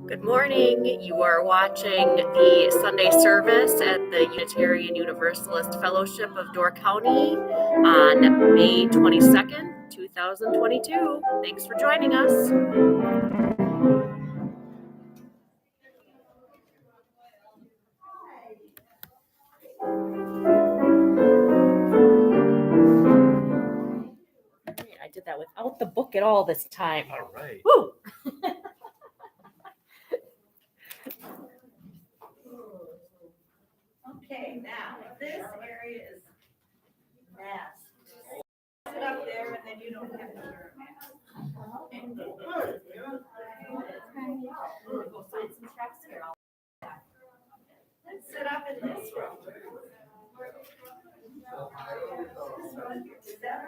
Good morning. You are watching the Sunday service at the Unitarian Universalist Fellowship of Door County on May 22nd, 2022. Thanks for joining us. I did that without the book at all this time. All right. Woo! Okay, now, this area is masked. Sit up there and then you don't have to wear a mask. Go find some tracks here. Let's sit up in this room. Is that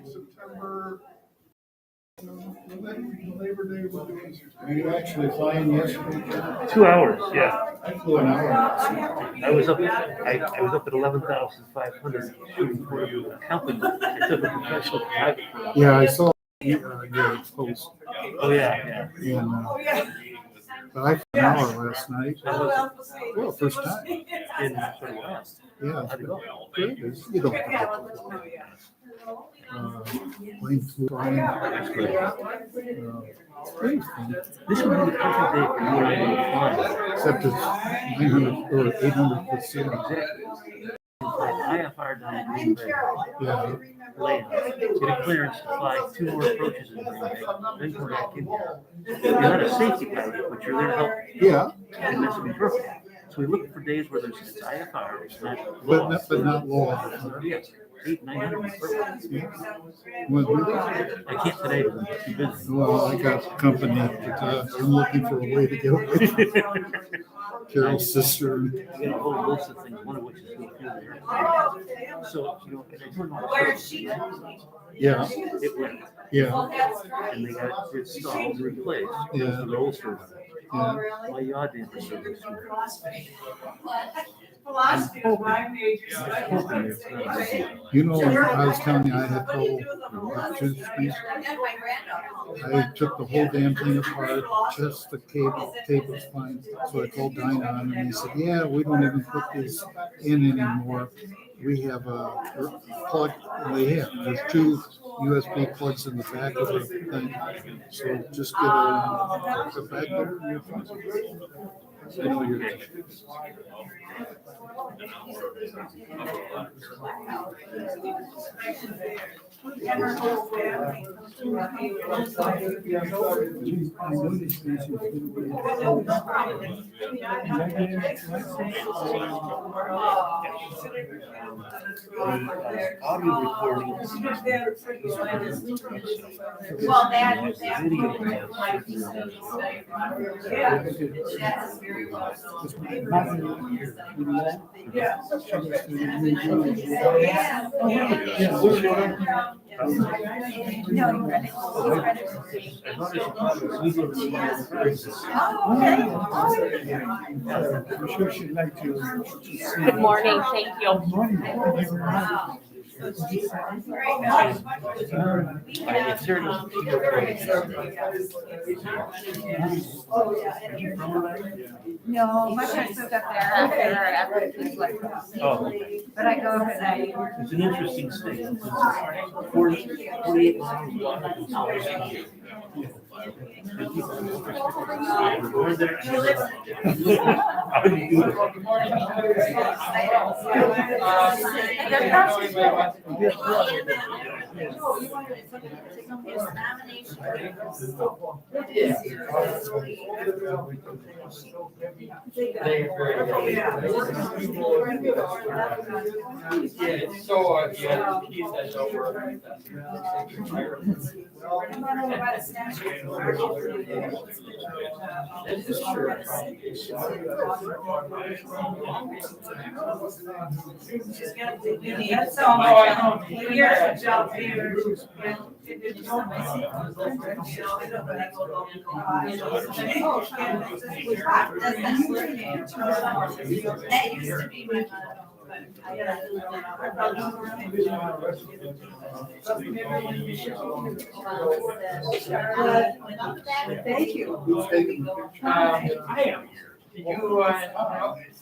September, Labor Day was. Were you actually flying yesterday? 2 hours, yeah. I flew an hour. I was up at 11,500 shooting for a company. I took a professional private. Yeah, I saw your post. Oh yeah, yeah. And, but I flew an hour last night. Well, first time. In for a while. Yeah, How'd it go? good. You don't have to. Plane flew flying. That's great. It's pretty fun. This would be the perfect day for you and me to fly. Except it's 900 or 800 foot ceiling. Exactly. IFR down in Green Bay. Yeah. Land. Get a clearance to fly 2 more approaches in Green Bay. Then come back in here. You're not a safety pilot, but you're there to help. Yeah, And this would be perfect. So we look for days where it's IFR, it's not but not low. Yes, 800-900 is perfect. Well, I can't today because I'm too busy. well, I got company, but I'm looking for a way to get away from Carol's sister. I got a whole list of things, one of which is go through there. So, you know, and I turned all the stuff. Yeah, It went, yeah, and they got it installed and replaced. Yeah. The old server. yeah. My yacht didn't receive it. Philosophy is my major I'm hoping study. it's not busy. You know, I was telling you I had trouble with two screens. I took the whole damn thing apart, just the cable's fine. So I called Dynon and he said, yeah, we don't even put this in anymore. We have a plug, there's 2 USB plugs in the back of the thing. So just get a back there. You're fine. I know you're. Audio recordings. Well, that Video. might be studied. Yeah. That's very well. Yeah. I'm sure she'd like to see. Good morning. Thank you. No, my parents lived up there. Oh, But I go over there. it's an interesting state. It's 48 miles wide. We're there. Thank you. I am. Did you,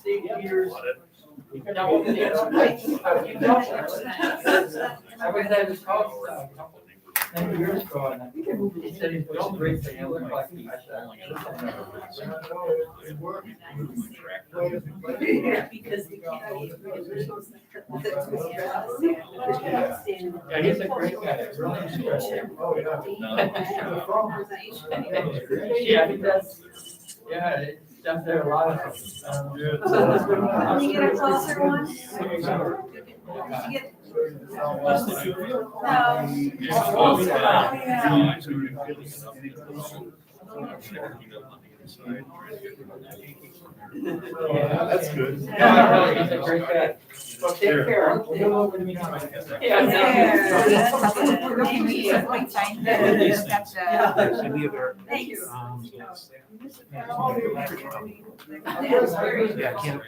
see yours? I was at his house a couple of years ago, and I think he said it was a great thing. It looked like he yeah, he's a great guy. Really interesting. Yeah, he does. Yeah, it's done there a lot of. Can you get a closer one? That's good. Yeah, he's a great guy. Well, take care. Thank you. Yeah, I can't.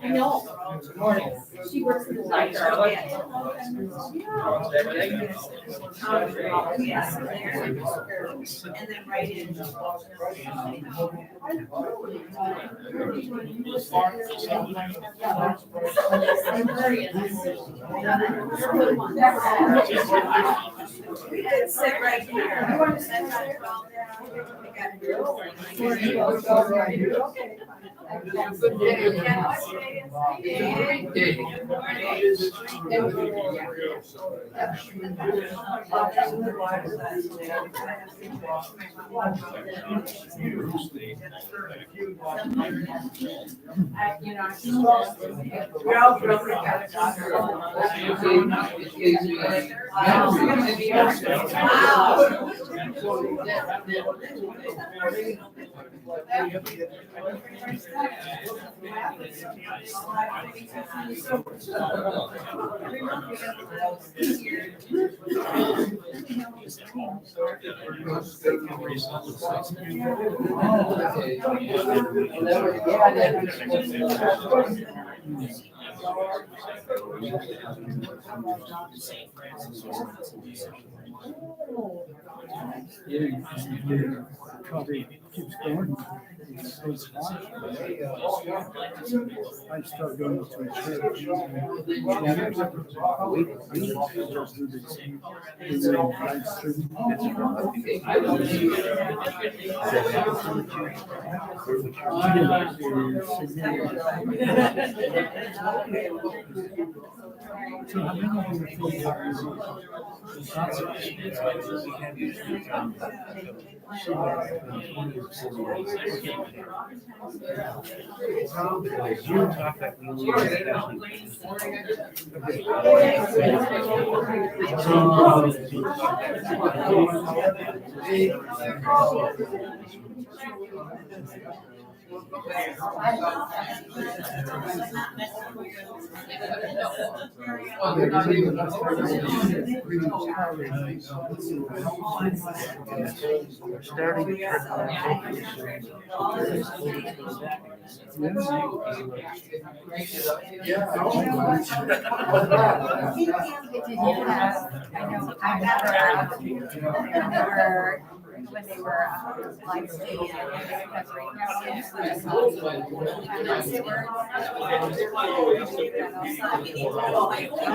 I know. Good morning. She works in the library. Yes, and then right in. Sit right here. You want to sit right Probably keeps going. I started going to a church. When they were live stadium, because right now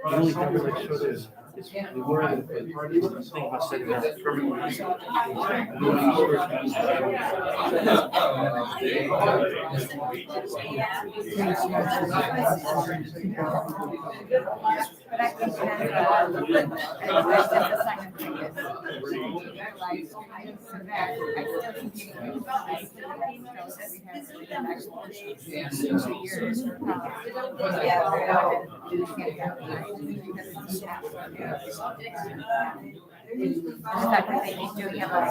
The only double-edged sword is the word of the thing about setting up permanently. But I think that's just a second thing is, like, so that I still continue to use the ice that we have really good export 2 years. The fact that they do have a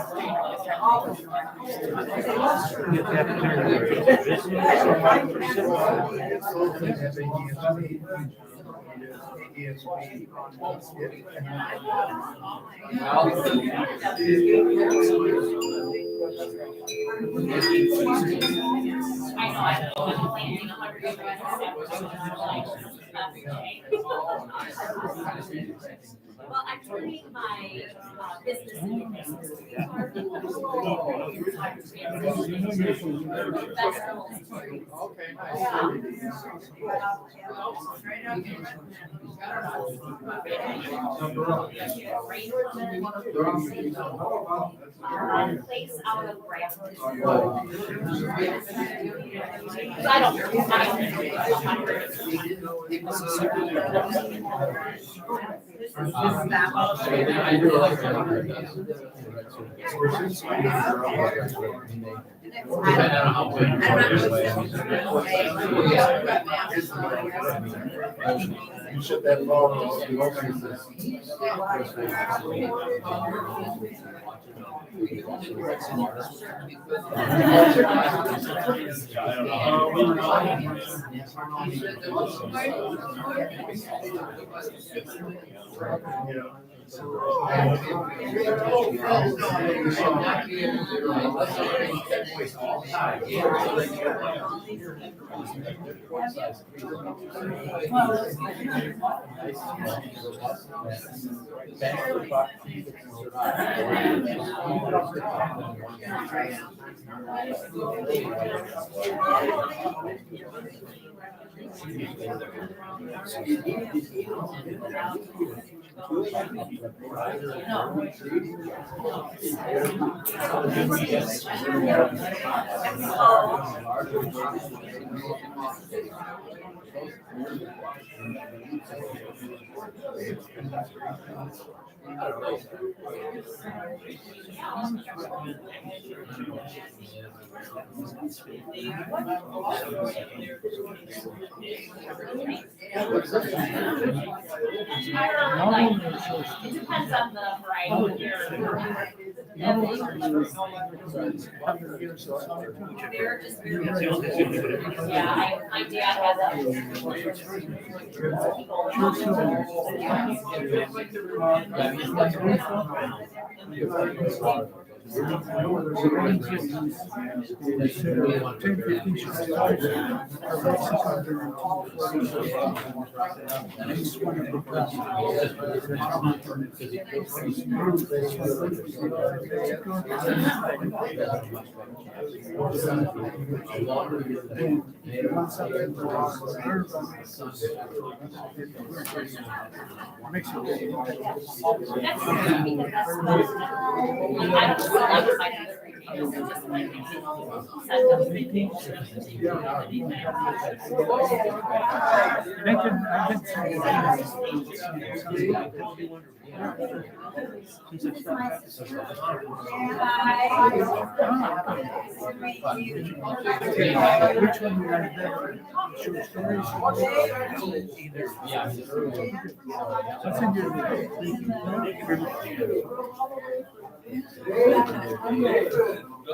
Well, I'm turning my business into business. Place out of grant. I don't You should that ball. It depends on the variety. They're just very, yeah, my dad has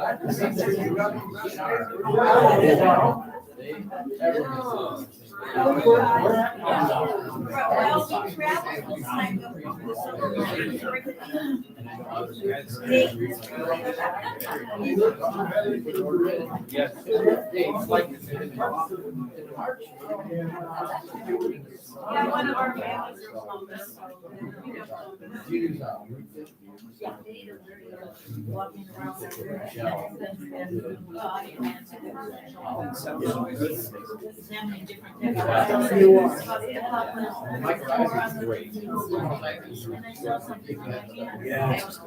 Well, she traveled this time of the Yeah, one of our families are Columbus. Walking around examining different. And I saw something in my hand. Yes.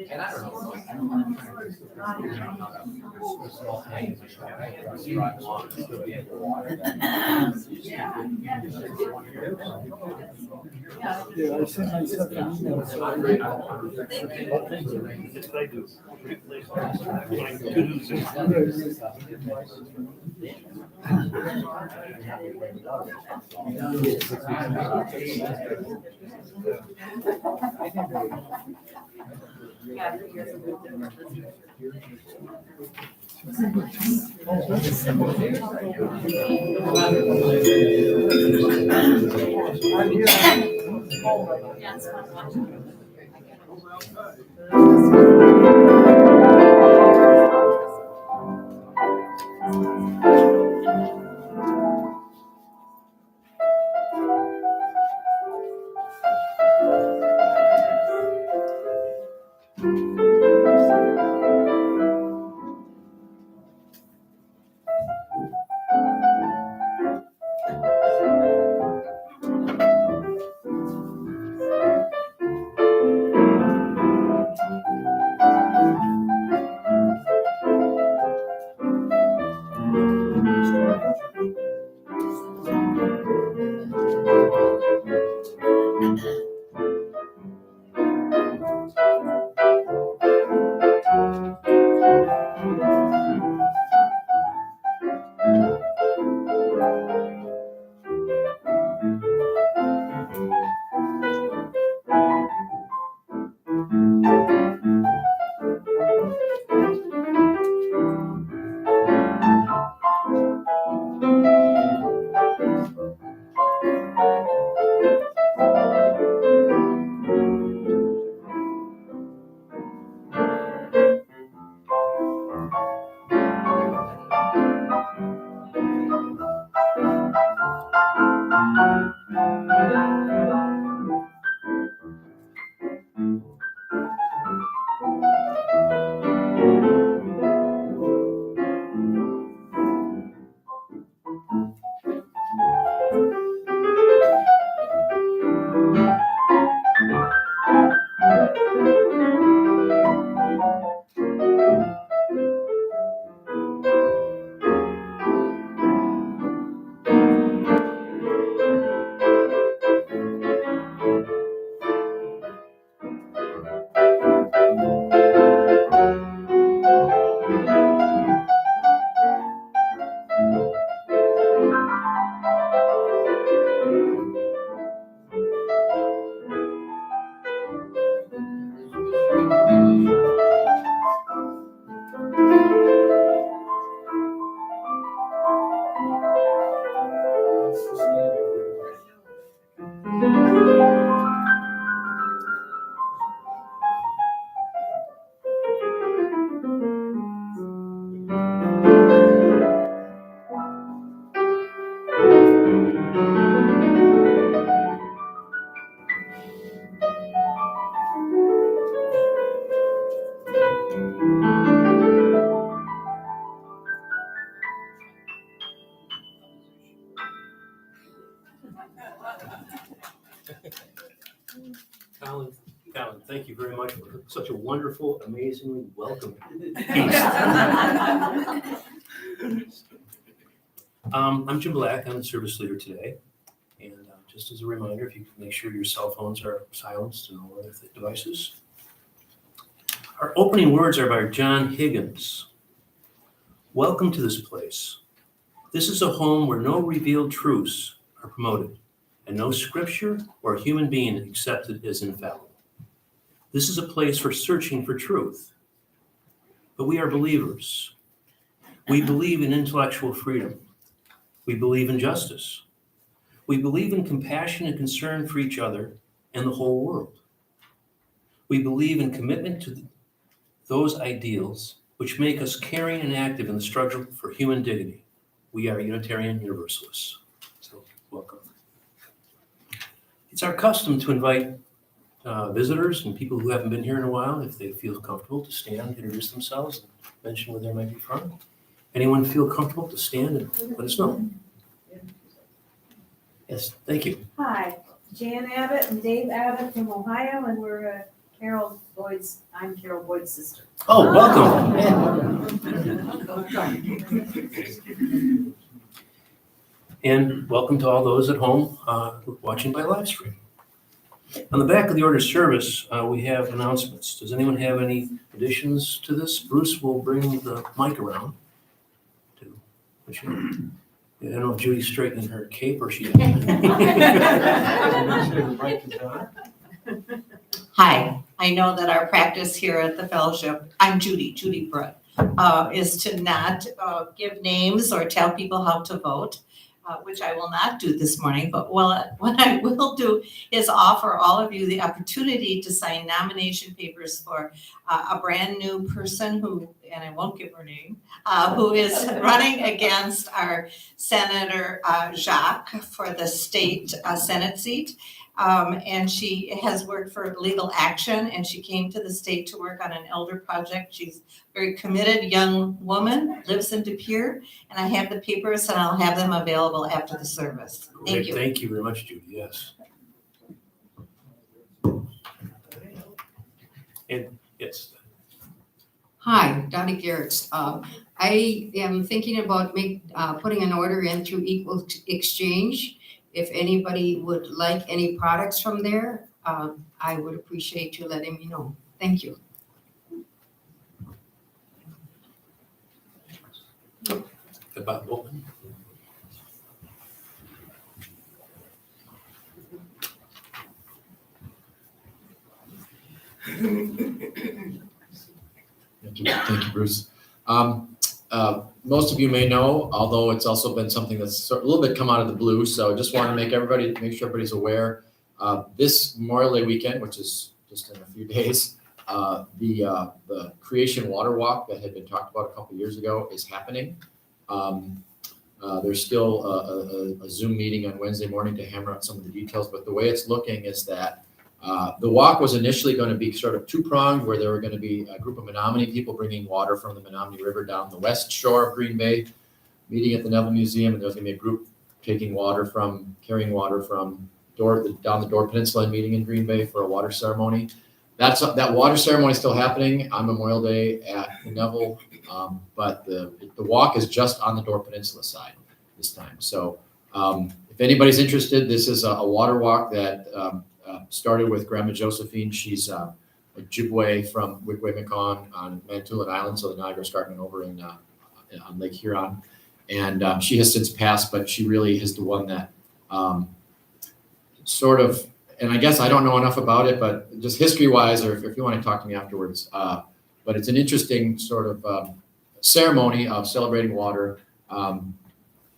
And I picked it up, and it was, and I measured it. Yeah, I sent myself an email. Yes, I do. To-do Zoom. Colin, thank you very much for such a wonderful, amazingly welcoming piece. I'm Jim Black. I'm the service leader today. And just as a reminder, if you can make sure your cell phones are silenced and all other devices. Our opening words are by John Higgins. Welcome to this place. This is a home where no revealed truths are promoted and no scripture or human being accepted as infallible. This is a place for searching for truth. But we are believers. We believe in intellectual freedom. We believe in justice. We believe in compassion and concern for each other and the whole world. We believe in commitment to those ideals which make us caring and active in the struggle for human dignity. We are Unitarian Universalists. So, welcome. It's our custom to invite visitors and people who haven't been here in a while, if they feel comfortable, to stand, introduce themselves, and mention where they might be from. Anyone feel comfortable to stand and let us know? Yes, thank you. Hi, Jan Abbott and Dave Abbott from Ohio, and we're I'm Carol Boyd's sister. Oh, welcome. And welcome to all those at home watching by live stream. On the back of the order of service, we have announcements. Does anyone have any additions to this? Bruce will bring the mic around. I don't know if Judy's straightening her cape or she. Hi, I know that our practice here at the fellowship, I'm Judy Brutt, is to not give names or tell people how to vote, which I will not do this morning, but what I will do is offer all of you the opportunity to sign nomination papers for a brand new person who, and I won't give her name, who is running against our Senator Jacques for the state Senate seat. And she has worked for Legal Action, and she came to the state to work on an elder project. She's a very committed young woman, lives in De Pere, and I have the papers and I'll have them available after the service. Thank you. Thank you very much, Judy. Yes. And yes. Hi, Dottie Garrett. I am thinking about putting an order in through Equal Exchange. If anybody would like any products from there, I would appreciate you letting me know. Thank you. About Bolton. Thank you, Bruce. Most of you may know, although it's also been something that's a little bit come out of the blue. So I just want to make sure everybody's aware. This Memorial Day weekend, which is just in a few days, the Creation Water Walk that had been talked about a couple of years ago is happening. There's still a Zoom meeting on Wednesday morning to hammer out some of the details, but the way it's looking is that the walk was initially going to be sort of two-pronged, where there were going to be a group of Menominee people bringing water from the Menominee River down the west shore of Green Bay, meeting at the Neville Museum, and there's going to be a group carrying water from down the Door Peninsula and meeting in Green Bay for a water ceremony. That water ceremony is still happening on Memorial Day at the Neville, but the walk is just on the Door Peninsula side this time. So if anybody's interested, this is a water walk that started with Grandma Josephine. She's a Ojibwe from Wigwamacon on Manitoulin Island, so the Niagara Escarpment over on Lake Huron. And she has since passed, but she really is the one that sort of, and I guess I don't know enough about it, but just history-wise, or if you want to talk to me afterwards, but it's an interesting sort of ceremony of celebrating water.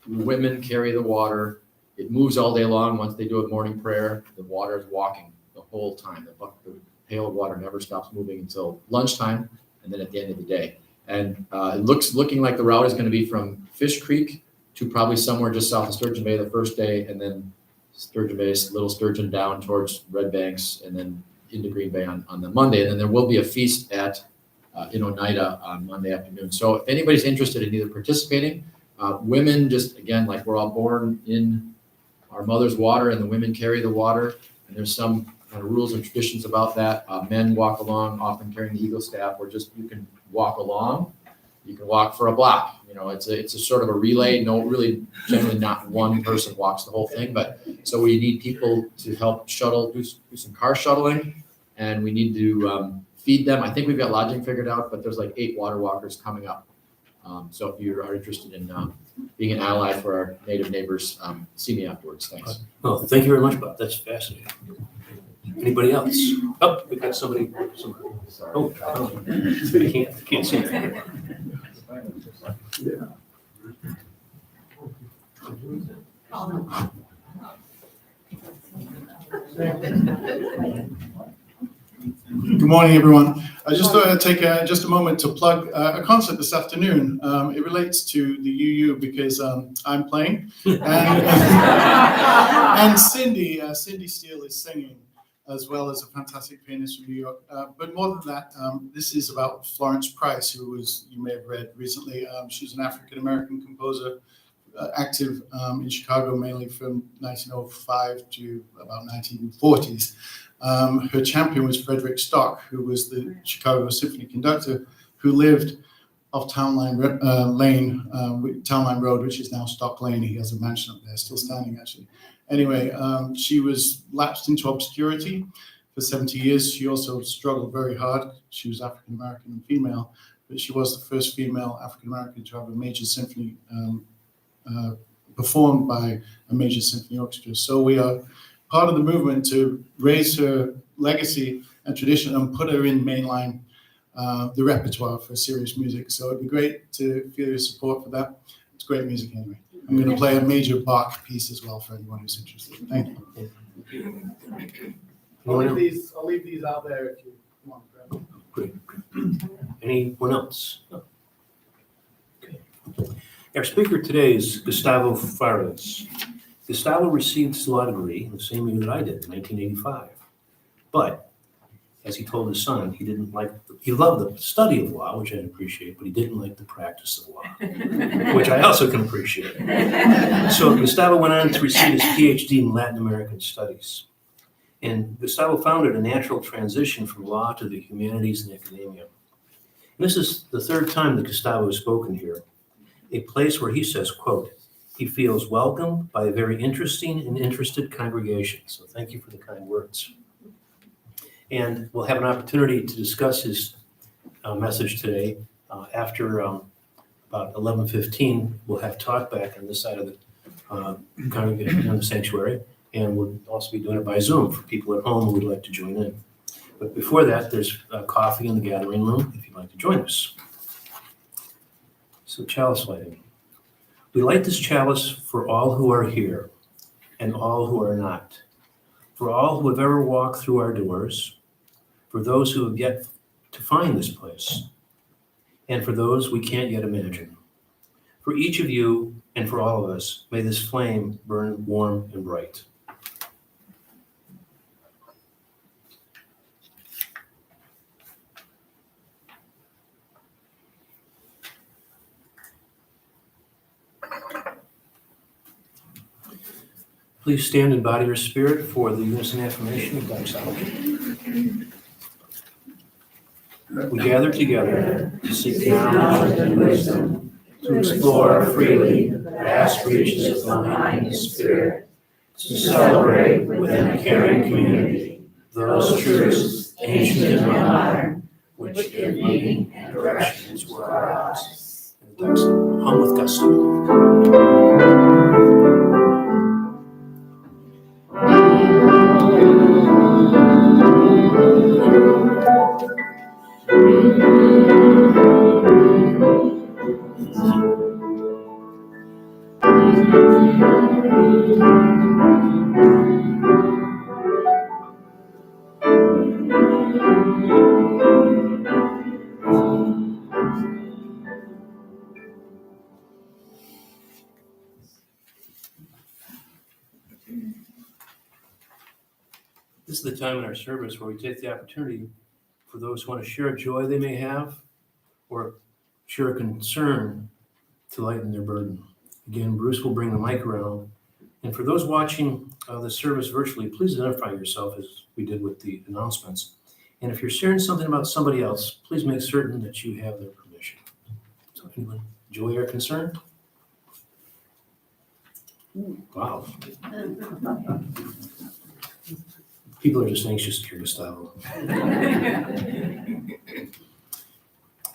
Women carry the water. It moves all day long. Once they do a morning prayer, the water is walking the whole time. The pail of water never stops moving until lunchtime, and then at the end of the day. And looking like the route is going to be from Fish Creek to probably somewhere just south of Sturgeon Bay the first day, and then Sturgeon Bay, Little Sturgeon down towards Red Banks, and then into Green Bay on the Monday. And then there will be a feast at in Oneida on Monday afternoon. So if anybody's interested in either participating, women, just again, like we're all born in our mother's water, and the women carry the water, and there's some kind of rules and traditions about that. Men walk along, often carrying the eagle staff, or just you can walk along. You can walk for a block. You know, it's a sort of a relay. No, really, generally not one person walks the whole thing, but so we need people to help shuttle, do some car shuttling, and we need to feed them. I think we've got lodging figured out, but there's like 8 water walkers coming up. So if you are interested in being an ally for our Native neighbors, see me afterwards. Thanks. Oh, thank you very much, Bob. That's fascinating. Anybody else? Oh, we've got somebody. Oh, can't see it. Good morning, everyone. I just thought I'd take just a moment to plug a concert this afternoon. It relates to the UU because I'm playing, and Cindy Steele is singing, as well as a fantastic pianist from New York. But more than that, this is about Florence Price, who you may have read recently. She's an African-American composer, active in Chicago mainly from 1905 to about 1940s. Her champion was Frederick Stock, who was the Chicago Symphony conductor, who lived off Town Line Road, which is now Stock Lane. He has a mansion up there, still standing actually. Anyway, she was lapsed into obscurity for 70 years. She also struggled very hard. She was African American and female, but she was the first female African American to have a major symphony performed by a major symphony orchestra. So we are part of the movement to raise her legacy and tradition and put her in mainline the repertoire for serious music. So it'd be great to feel your support for that. It's great music anyway. I'm going to play a major Bach piece as well for anyone who's interested. Thank you. I'll leave these out there if you want to grab them. Great. Anyone else? No. Okay. Our speaker today is Gustavo Fares. Gustavo received his law degree the same year that I did, in 1985. But, as he told his son, he loved the study of law, which I appreciate, but he didn't like the practice of law, which I also can appreciate. So Gustavo went on to receive his PhD in Latin American studies. And Gustavo founded a natural transition from law to the humanities and academia. And this is the third time that Gustavo has spoken here, a place where he says, quote, he feels welcomed by a very interesting and interested congregation. So thank you for the kind words. And we'll have an opportunity to discuss his message today. After about 11:15, we'll have talk back on this side of the congregation, on the sanctuary. And we'll also be doing it by Zoom for people at home who would like to join in. But before that, there's coffee in the gathering room if you'd like to join us. So chalice lighting. We light this chalice for all who are here and all who are not, for all who have ever walked through our doors, for those who have yet to find this place, and for those we can't yet imagine. For each of you and for all of us, may this flame burn warm and bright. Please stand in body or spirit for the unison affirmation of doxology. We gather together to seek knowledge and wisdom, to explore freely the vast reaches of the mind and spirit, to celebrate within a caring community those truths, ancient and modern, which give meaning and direction to our lives. Hum with gusto. This is the time in our service where we take the opportunity for those who want to share a joy they may have or share a concern to lighten their burden. Again, Bruce will bring the mic around. And for those watching the service virtually, please identify yourself as we did with the announcements. And if you're sharing something about somebody else, please make certain that you have their permission. So anyone, joy or concern? Wow. People are just anxious to hear Gustavo.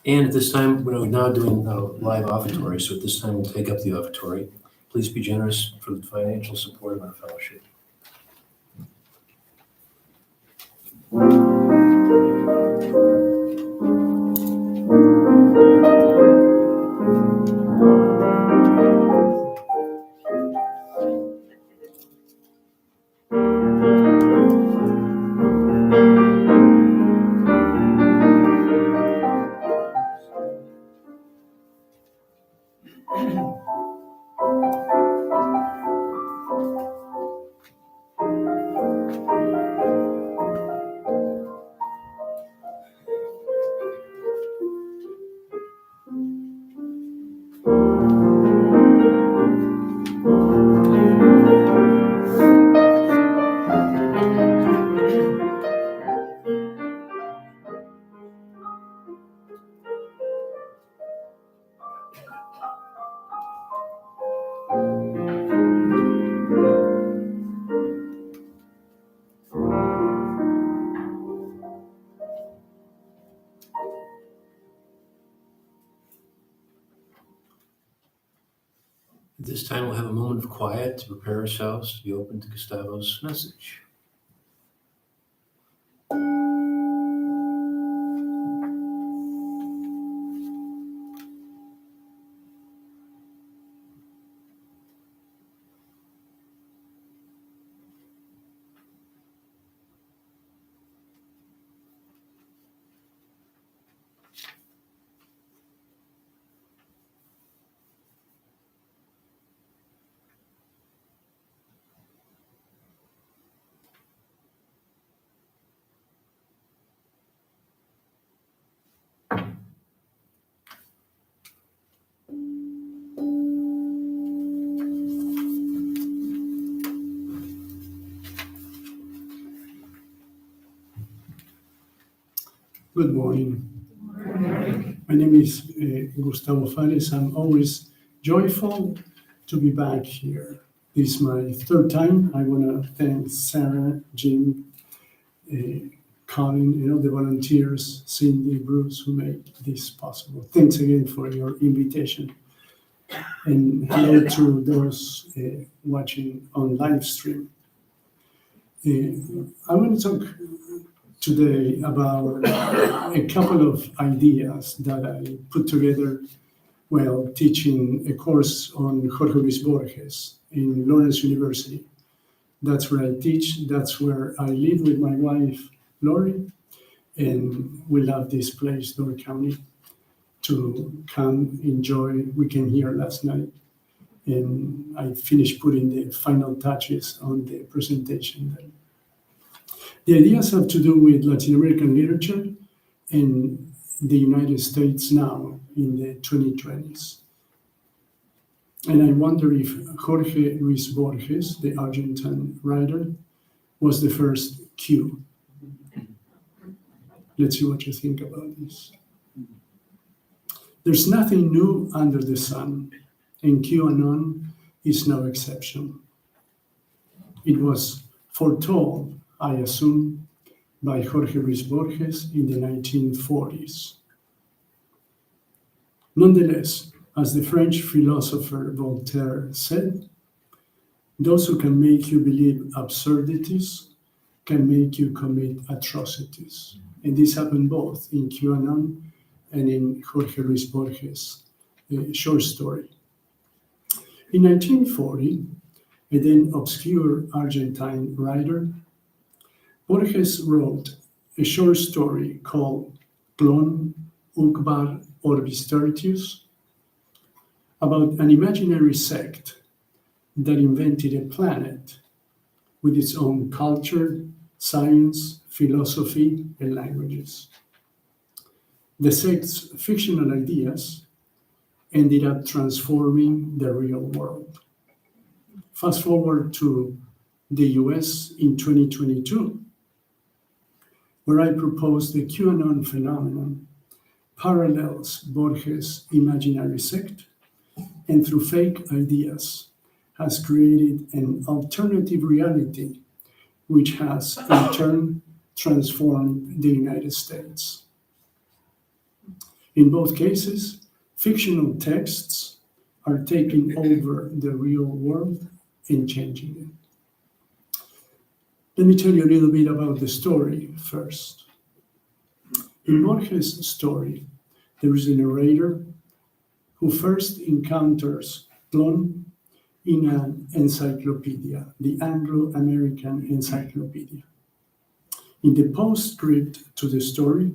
And at this time, we're now doing live offertory. So at this time, we'll take up the offertory. Please be generous for the financial support of our fellowship. this time, we'll have a moment of quiet to prepare ourselves to be open to Gustavo's message. Good morning. My name is Gustavo Fares. I'm always joyful to be back here. This is my third time. I want to thank Sarah, Jim, Colin, and all the volunteers, Cindy, Bruce, who made this possible. Thanks again for your invitation. And hello to those watching on live stream. I want to talk today about a couple of ideas that I put together while teaching a course on Jorge Luis Borges in Lawrence University. That's where I teach, that's where I live with my wife, Lori, and we love this place, Door County, to come enjoy. We came here last night, and I finished putting the final touches on the presentation. The ideas have to do with Latin American literature in the United States now in the 2020s. And I wonder if Jorge Luis Borges, the Argentine writer, was the first Q. Let's see what you think about this. There's nothing new under the sun, and Q Anon is no exception. It was foretold, I assume, by Jorge Luis Borges in the 1940s. Nonetheless, as the French philosopher Voltaire said, those who can make you believe absurdities can make you commit atrocities. And this happened both in Q Anon and in Jorge Luis Borges' short story. In 1940, a then obscure Argentine writer, Borges wrote a short story called Clon Ucbar Orbis Tertius about an imaginary sect that invented a planet with its own culture, science, philosophy, and languages. The sect's fictional ideas ended up transforming the real world. Fast forward to the US in 2022, where I propose the QAnon phenomenon parallels Borges' imaginary sect, and through fake ideas has created an alternative reality which has in turn transformed the United States. In both cases, fictional texts are taking over the real world and changing it. Let me tell you a little bit about the story first. In Borges' story, there is a narrator who first encounters Clon in an encyclopedia, the Anglo-American Encyclopedia. In the postscript to the story,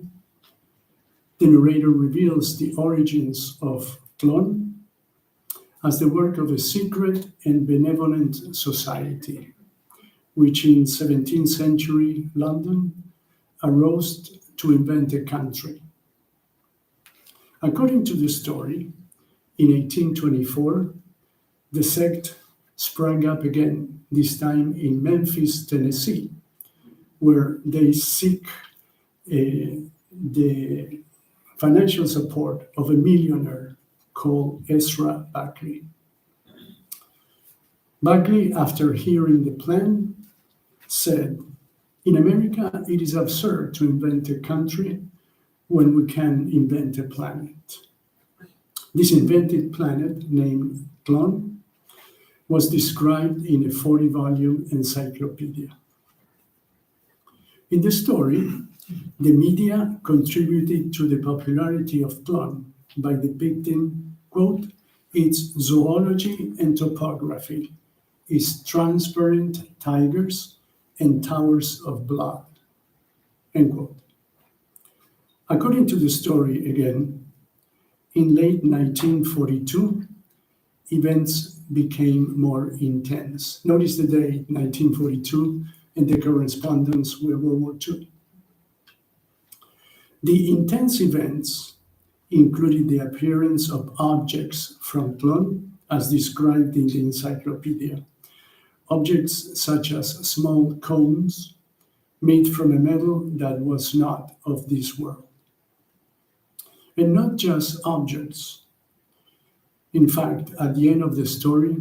the narrator reveals the origins of Clon as the work of a secret and benevolent society, which in 17th century London arose to invent a country. According to the story, in 1824, the sect sprang up again, this time in Memphis, Tennessee, where they seek the financial support of a millionaire called Ezra Buckley. Buckley, after hearing the plan, said, "In America, it is absurd to invent a country when we can invent a planet." This invented planet, named Clon, was described in a 40-volume encyclopedia. In the story, the media contributed to the popularity of Tlön by depicting, quote, its zoology and topography, its transparent tigers and towers of blood, end quote. According to the story again, in late 1942, events became more intense. Notice the date, 1942, and the correspondence with World War II. The intense events included the appearance of objects from Tlön, as described in the encyclopedia. Objects such as small cones made from a metal that was not of this world. And not just objects. In fact, at the end of the story,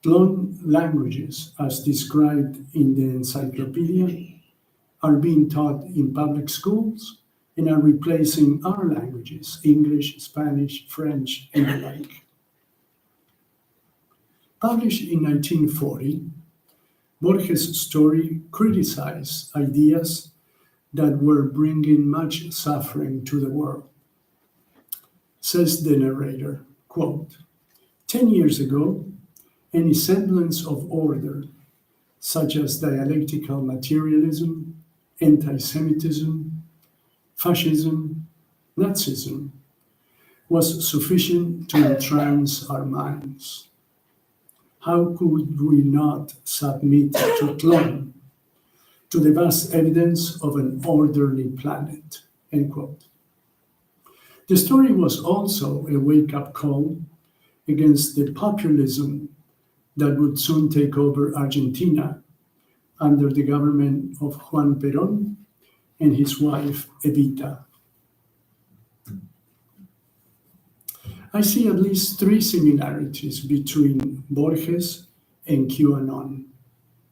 Tlön languages, as described in the encyclopedia, are being taught in public schools and are replacing our languages, English, Spanish, French, and the like. Published in 1940, Borges' story criticized ideas that were bringing much suffering to the world. Says the narrator, quote, 10 years ago, any semblance of order, such as dialectical materialism, anti-Semitism, fascism, Nazism, was sufficient to entrance our minds. How could we not submit to Tlön, to the vast evidence of an orderly planet, end quote. The story was also a wake-up call against the populism that would soon take over Argentina under the government of Juan Perón and his wife, Evita. I see at least 3 similarities between Borges and Q Anon,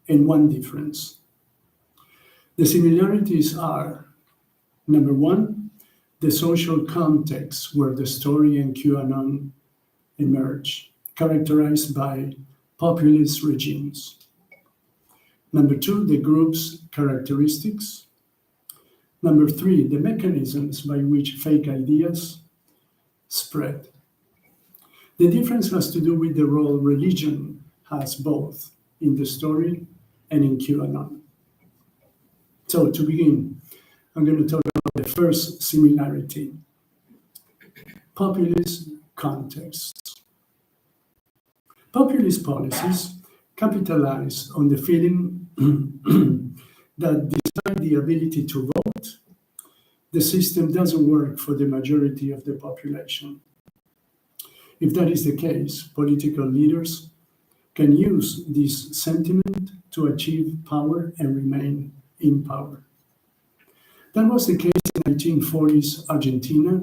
and 1 difference. The similarities are, number 1, the social context where the story and Q Anon emerge, characterized by populist regimes. Number 2, the group's characteristics. Number 3, the mechanisms by which fake ideas spread. The difference has to do with the role religion has both in the story and in QAnon. So to begin, I'm going to talk about the first similarity, populist contexts. Populist policies capitalize on the feeling that despite the ability to vote, the system doesn't work for the majority of the population. If that is the case, political leaders can use this sentiment to achieve power and remain in power. That was the case in 1940s Argentina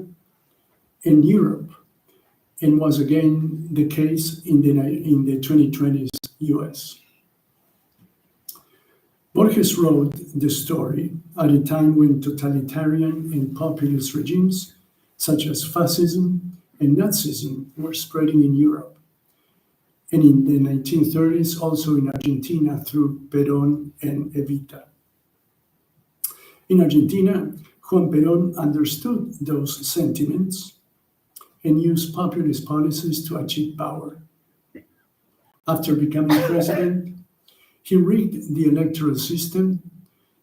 and Europe, and was again the case in the 2020s US. Borges wrote the story at a time when totalitarian and populist regimes such as fascism and Nazism were spreading in Europe, and in the 1930s also in Argentina through Perón and Evita. In Argentina, Juan Perón understood those sentiments and used populist policies to achieve power. After becoming president, he rigged the electoral system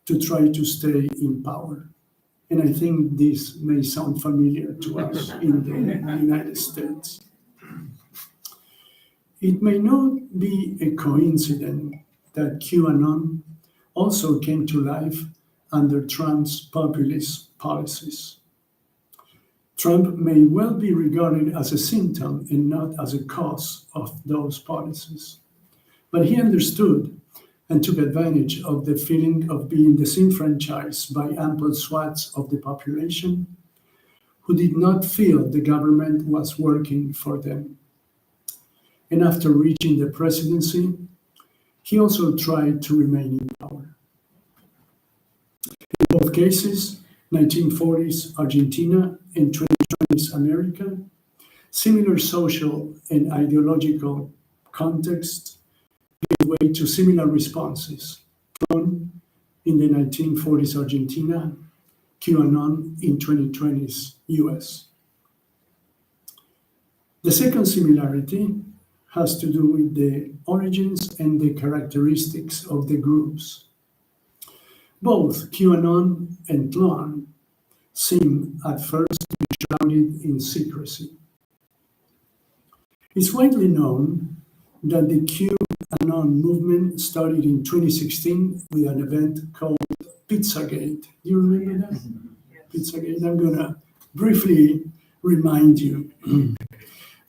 to try to stay in power. And I think this may sound familiar to us in the United States. It may not be a coincidence that QAnon also came to life under Trump's populist policies. Trump may well be regarded as a symptom and not as a cause of those policies. But he understood and took advantage of the feeling of being disenfranchised by ample swaths of the population who did not feel the government was working for them. And after reaching the presidency, he also tried to remain in power. In both cases, 1940s Argentina and 2020s America, similar social and ideological context gave way to similar responses. Clone in the 1940s Argentina, QAnon in 2020's US. The second similarity has to do with the origins and the characteristics of the groups. Both QAnon and Clone seem at first to be shrouded in secrecy. It's widely known that the QAnon movement started in 2016 with an event called Pizzagate. Do you remember that? Pizzagate. I'm going to briefly remind you.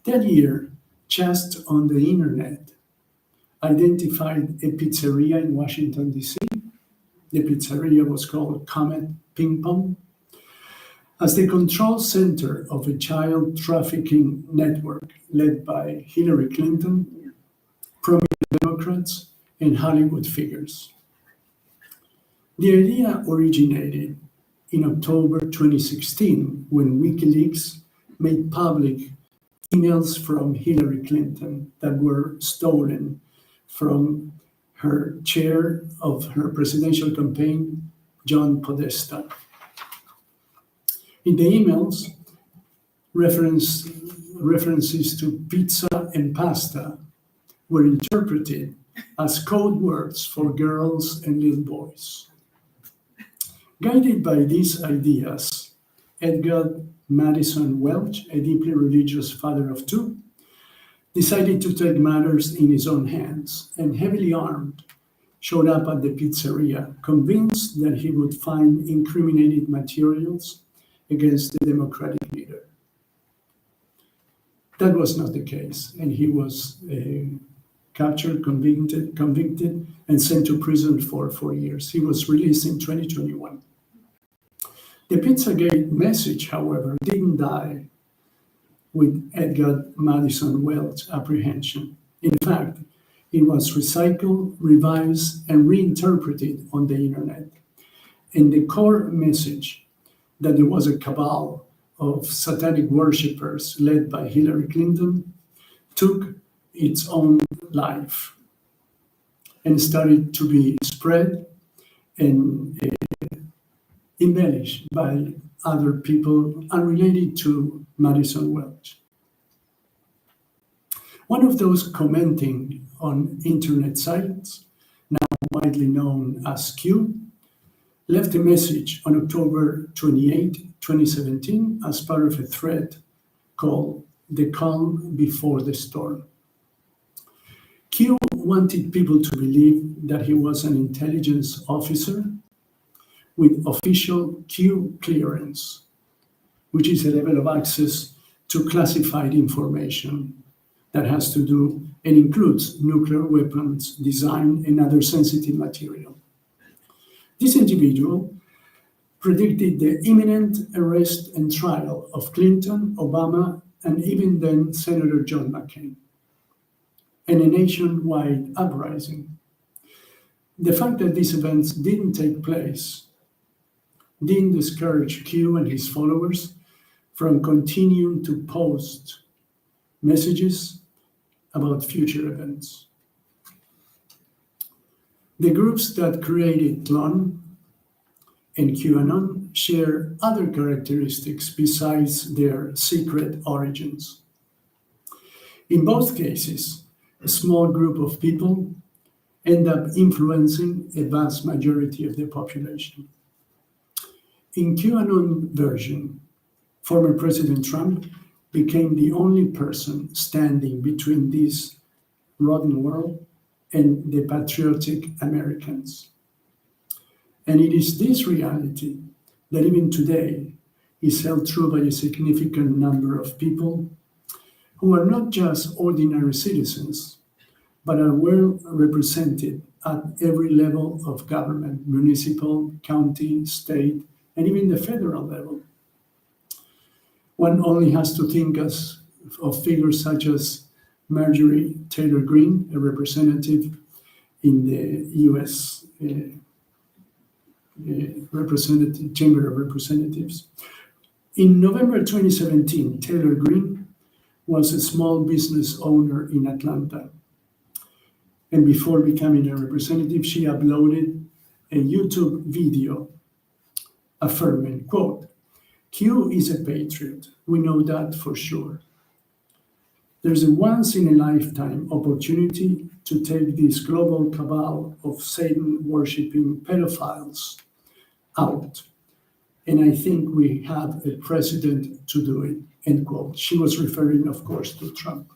That year, just on the internet, identified a pizzeria in Washington, D.C. The pizzeria was called Comet Ping Pong as the control center of a child trafficking network led by Hillary Clinton, prominent Democrats, and Hollywood figures. The idea originated in October 2016 when WikiLeaks made public emails from Hillary Clinton that were stolen from her chair of her presidential campaign, John Podesta. In the emails, references to pizza and pasta were interpreted as code words for girls and little boys. Guided by these ideas, Edgar Madison Welch, a deeply religious father of two, decided to take matters in his own hands and, heavily armed, showed up at the pizzeria, convinced that he would find incriminating materials against the Democratic leader. That was not the case, and he was captured, convicted, and sent to prison for 4 years. He was released in 2021. The Pizzagate message, however, didn't die with Edgar Madison Welch's apprehension. In fact, it was recycled, revised, and reinterpreted on the internet. And the core message that there was a cabal of satanic worshippers led by Hillary Clinton took its own life and started to be spread and embellished by other people unrelated to Madison Welch. One of those commenting on internet sites, now widely known as Q, left a message on October 28, 2017, as part of a thread called The Calm Before the Storm. Q wanted people to believe that he was an intelligence officer with official Q clearance, which is a level of access to classified information that has to do and includes nuclear weapons design and other sensitive material. This individual predicted the imminent arrest and trial of Clinton, Obama, and even then Senator John McCain, and a nationwide uprising. The fact that these events didn't take place didn't discourage Q and his followers from continuing to post messages about future events. The groups that created Clone and QAnon share other characteristics besides their secret origins. In both cases, a small group of people end up influencing a vast majority of the population. In QAnon version, former President Trump became the only person standing between this rotten world and the patriotic Americans. And it is this reality that even today is held true by a significant number of people who are not just ordinary citizens, but are well represented at every level of government, municipal, county, state, and even the federal level. One only has to think of figures such as Marjorie Taylor Greene, a representative in the U.S. Chamber of Representatives. In November 2017, Taylor Greene was a small business owner in Atlanta And before becoming a representative, she uploaded a YouTube video affirming, quote, Q is a patriot. We know that for sure. There's a once-in-a-lifetime opportunity to take this global cabal of Satan-worshipping pedophiles out. And I think we have a precedent to do it, end quote. She was referring, of course, to Trump.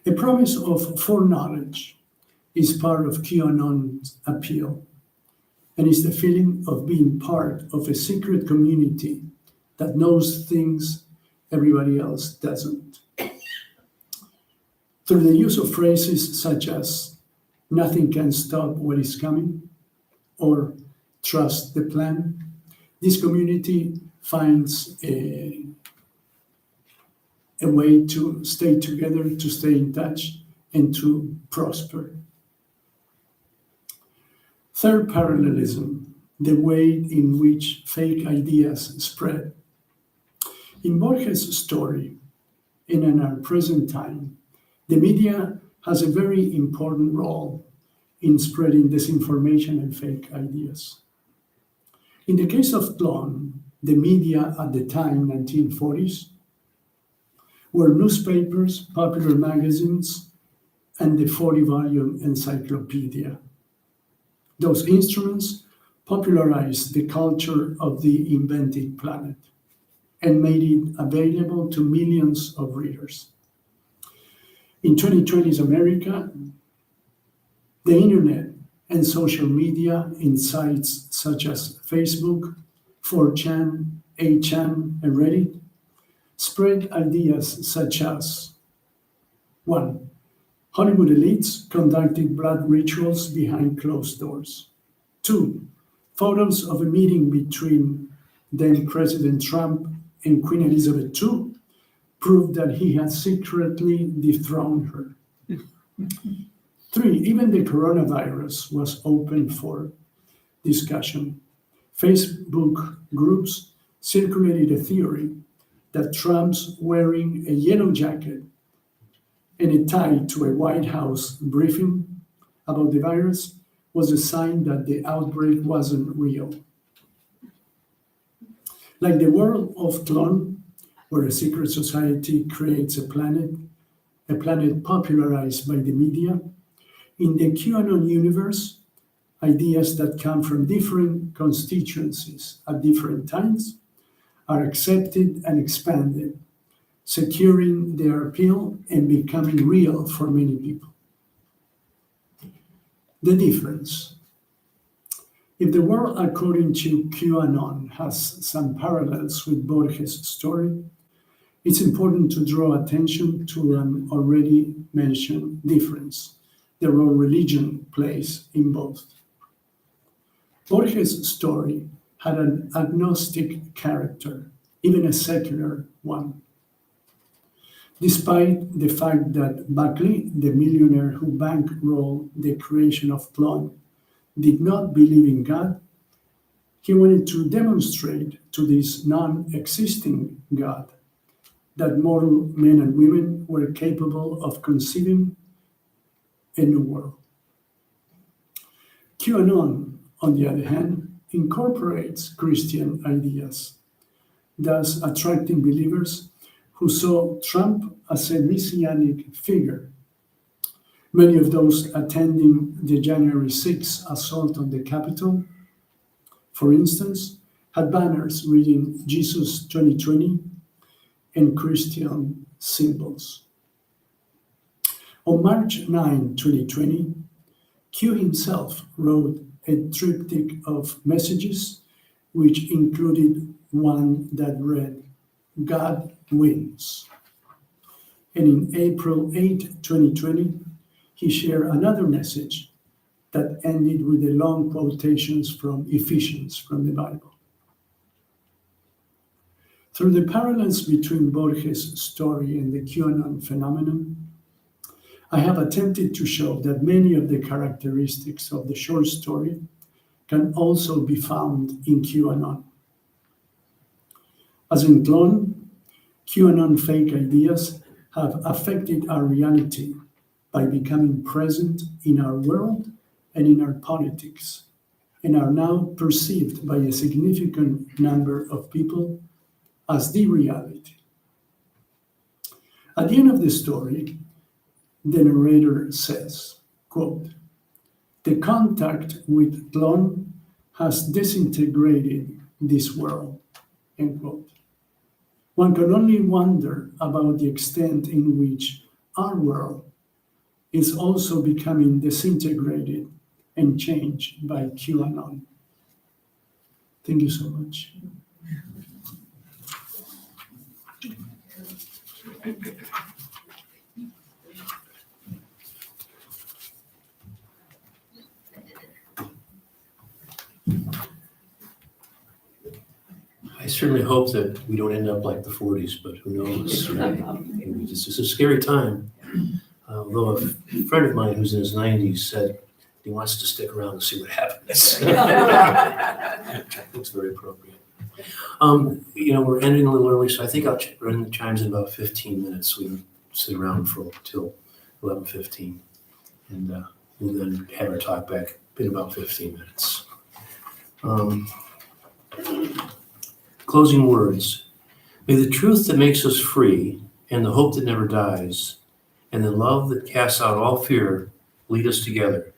A promise of foreknowledge is part of QAnon's appeal, and is the feeling of being part of a secret community that knows things everybody else doesn't. Through the use of phrases such as, nothing can stop what is coming, or trust the plan, this community finds a way to stay together, to stay in touch, and to prosper. Third parallelism, the way in which fake ideas spread. In Borges' story, and in our present time, the media has a very important role in spreading disinformation and fake ideas. In the case of Tlon, the media at the time, 1940s, were newspapers, popular magazines, and the 40-volume encyclopedia. Those instruments popularized the culture of the invented planet and made it available to millions of readers. In 2020's America, the internet and social media in sites such as Facebook, 4chan, 8chan, and Reddit spread ideas such as 1. Hollywood elites conducted blood rituals behind closed doors. 2. Photos of a meeting between then President Trump and Queen Elizabeth II proved that he had secretly dethroned her. 3. Even the coronavirus was open for discussion. Facebook groups circulated a theory that Trump's wearing a yellow jacket and a tie to a White House briefing about the virus was a sign that the outbreak wasn't real. Like the world of Tlon, where a secret society creates a planet popularized by the media, in the QAnon universe, ideas that come from different constituencies at different times are accepted and expanded, securing their appeal and becoming real for many people. The difference. If the world according to QAnon has some parallels with Borges' story, it's important to draw attention to an already mentioned difference, the role religion plays in both. Borges' story had an agnostic character, even a secular one. Despite the fact that Buckley, the millionaire who bankrolled the creation of Tlon, did not believe in God, he wanted to demonstrate to this non-existing God that mortal men and women were capable of conceiving a new world. QAnon, on the other hand, incorporates Christian ideas, thus attracting believers who saw Trump as a messianic figure. Many of those attending the January 6th assault on the Capitol, for instance, had banners reading Jesus 2020 and Christian symbols. On March 9, 2020, Q himself wrote a triptych of messages, which included one that read, God wins. And in April 8, 2020, he shared another message that ended with the long quotations from Ephesians from the Bible. Through the parallels between Borges' story and the QAnon phenomenon, I have attempted to show that many of the characteristics of the short story can also be found in QAnon. As in Tlon, QAnon fake ideas have affected our reality by becoming present in our world and in our politics, and are now perceived by a significant number of people as the reality. At the end of the story, the narrator says, quote, "The contact with Tlön has disintegrated this world," end quote. One can only wonder about the extent in which our world is also becoming disintegrated and changed by QAnon. Thank you so much. I certainly hope that we don't end up like the 40s, but who knows, right? It's just a scary time. Although a friend of mine who's in his 90s said he wants to stick around and see what happens. Looks very appropriate. We're ending a little early, so I think I'll run the chimes in about 15 minutes. We don't sit around till 11:15, and we'll then have our talk back in about 15 minutes. Closing words. May the truth that makes us free, and the hope that never dies, and the love that casts out all fear lead us together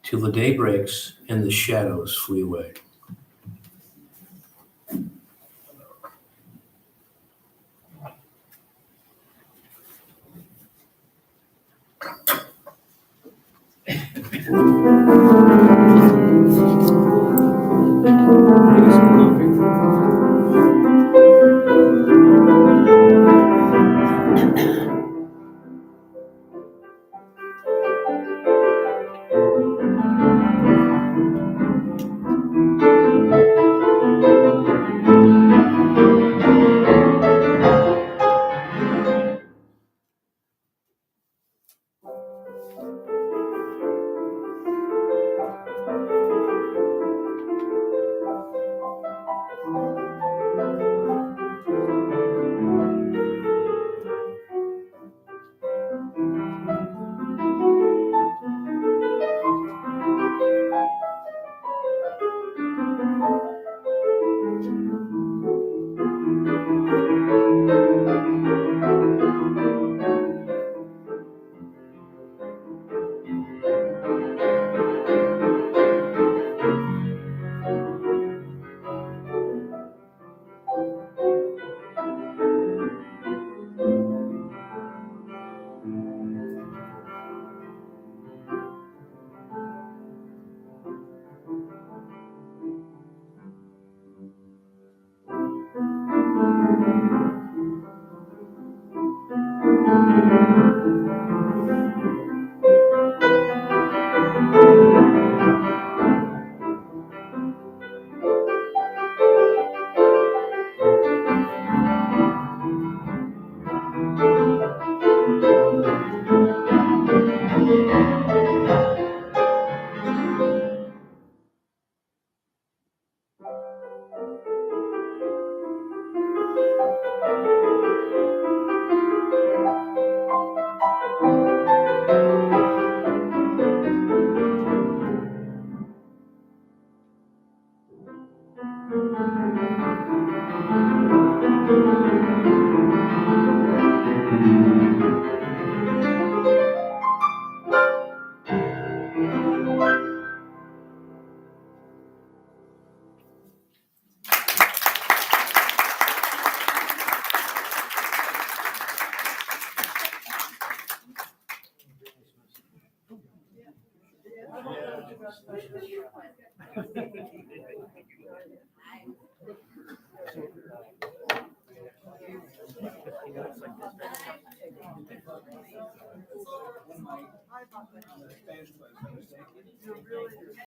till the day breaks and the shadows flee away.